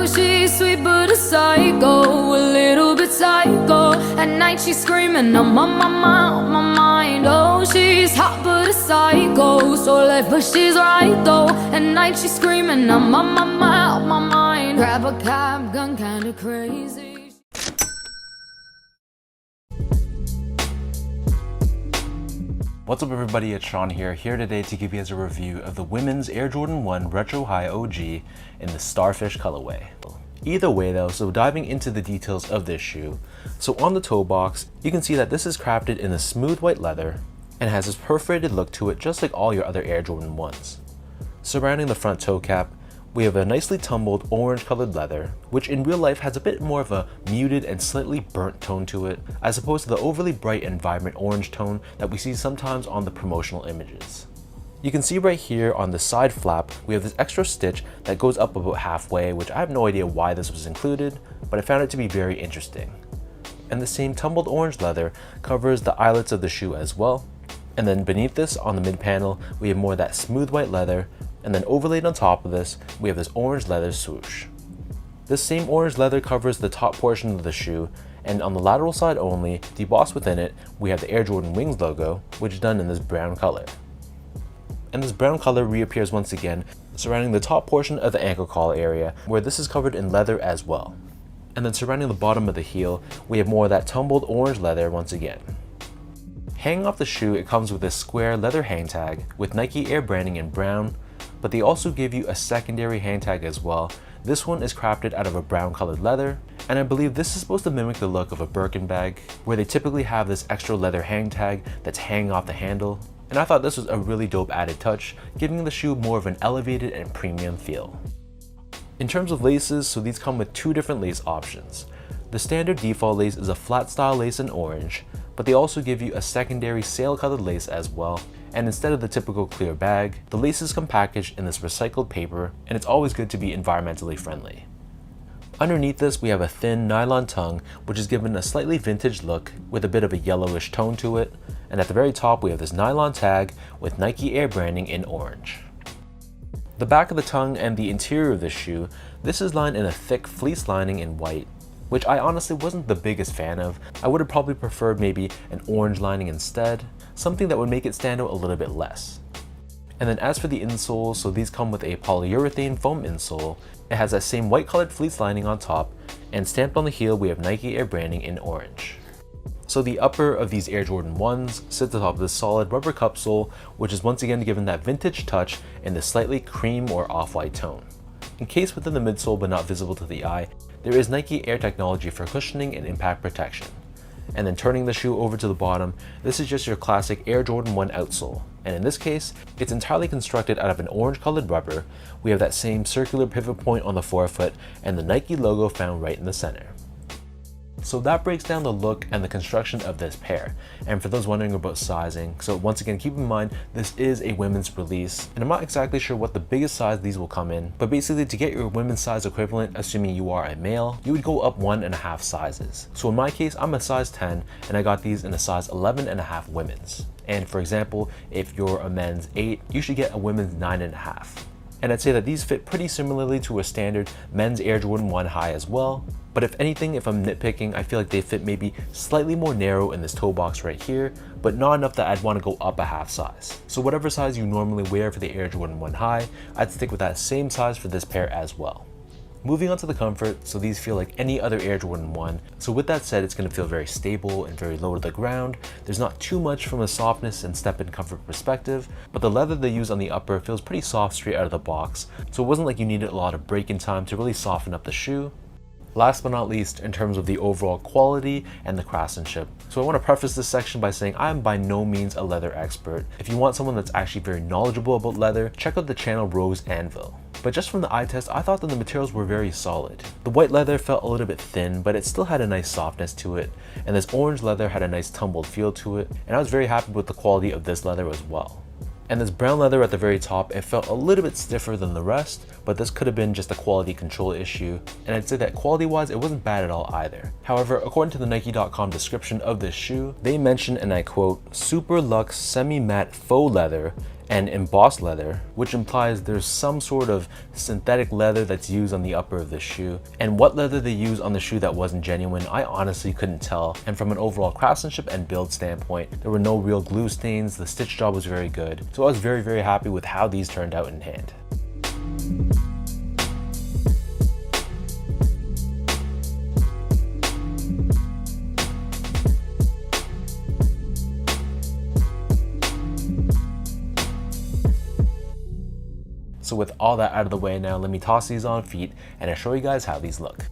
Oh, she's sweet but a psycho, a little bit psycho. At night she's screaming, I'm on my mind. Oh, she's hot but a psycho, so left but she's right though. At night she's screaming, I'm on my mind. Grab a cab, gun kinda crazy. What's up everybody, it's Sean here today to give you guys a review of the women's Air Jordan 1 Retro High OG in the Starfish colorway. Either way though, so diving into the details of this shoe. So on the toe box, you can see that this is crafted in a smooth white leather and has this perforated look to it just like all your other Air Jordan 1s. Surrounding the front toe cap, we have a nicely tumbled orange colored leather, which in real life has a bit more of a muted and slightly burnt tone to it, as opposed to the overly bright and vibrant orange tone that we see sometimes on the promotional images. You can see right here on the side flap, we have this extra stitch that goes up about halfway, which I have no idea why this was included, but I found it to be very interesting. And the same tumbled orange leather covers the eyelets of the shoe as well. And then beneath this, on the mid panel, we have more of that smooth white leather, and then overlaid on top of this, we have this orange leather swoosh. This same orange leather covers the top portion of the shoe, and on the lateral side only, debossed within it, we have the Air Jordan Wings logo, which is done in this brown color. And this brown color reappears once again, surrounding the top portion of the ankle collar area, where this is covered in leather as well. And then surrounding the bottom of the heel, we have more of that tumbled orange leather once again. Hanging off the shoe, it comes with this square leather hang tag with Nike Air branding in brown, but they also give you a secondary hang tag as well. This one is crafted out of a brown colored leather, and I believe this is supposed to mimic the look of a Birkin bag, where they typically have this extra leather hang tag that's hanging off the handle, and I thought this was a really dope added touch, giving the shoe more of an elevated and premium feel. In terms of laces, so these come with two different lace options. The standard default lace is a flat style lace in orange, but they also give you a secondary sail colored lace as well. And instead of the typical clear bag, the laces come packaged in this recycled paper, and it's always good to be environmentally friendly. Underneath this, we have a thin nylon tongue, which is given a slightly vintage look with a bit of a yellowish tone to it. And at the very top, we have this nylon tag with Nike Air branding in orange. The back of the tongue and the interior of this shoe, this is lined in a thick fleece lining in white, which I honestly wasn't the biggest fan of. I would have probably preferred maybe an orange lining instead, something that would make it stand out a little bit less. And then as for the insoles, so these come with a polyurethane foam insole. It has that same white colored fleece lining on top, and stamped on the heel we have Nike Air branding in orange. So the upper of these Air Jordan 1s sits atop this solid rubber cup sole, which is once again given that vintage touch in the slightly cream or off-white tone. Encased within the midsole but not visible to the eye, there is Nike Air technology for cushioning and impact protection. And then turning the shoe over to the bottom, this is just your classic Air Jordan 1 outsole. And in this case, it's entirely constructed out of an orange colored rubber. We have that same circular pivot point on the forefoot and the Nike logo found right in the center. So that breaks down the look and the construction of this pair. And for those wondering about sizing, so once again, keep in mind, this is a women's release, and I'm not exactly sure what the biggest size these will come in, but basically to get your women's size equivalent, assuming you are a male, you would go up 1.5 sizes. So in my case, I'm a size 10, and I got these in a size 11.5 women's. And for example, if you're a men's 8, you should get a women's 9.5. And I'd say that these fit pretty similarly to a standard men's Air Jordan 1 high as well. But if anything, if I'm nitpicking, I feel like they fit maybe slightly more narrow in this toe box right here, but not enough that I'd want to go up a half size. So whatever size you normally wear for the Air Jordan 1 high, I'd stick with that same size for this pair as well. Moving on to the comfort, so these feel like any other Air Jordan 1. So with that said, it's going to feel very stable and very low to the ground. There's not too much from a softness and step-in comfort perspective, but the leather they use on the upper feels pretty soft straight out of the box, so it wasn't like you needed a lot of break-in time to really soften up the shoe. Last but not least, in terms of the overall quality and the craftsmanship. So I want to preface this section by saying I am by no means a leather expert. If you want someone that's actually very knowledgeable about leather, check out the channel Rose Anvil. But just from the eye test, I thought that the materials were very solid. The white leather felt a little bit thin, but it still had a nice softness to it. And this orange leather had a nice tumbled feel to it. And I was very happy with the quality of this leather as well. And this brown leather at the very top, it felt a little bit stiffer than the rest, but this could have been just a quality control issue. And I'd say that quality wise, it wasn't bad at all either. However, according to the Nike.com description of this shoe, they mention, and I quote, super luxe semi-matte faux leather and embossed leather, which implies there's some sort of synthetic leather that's used on the upper of the shoe. And what leather they used on the shoe that wasn't genuine, I honestly couldn't tell. And from an overall craftsmanship and build standpoint, there were no real glue stains, the stitch job was very good. So I was very happy with how these turned out in hand. So with all that out of the way now, let me toss these on feet and I'll show you guys how these look.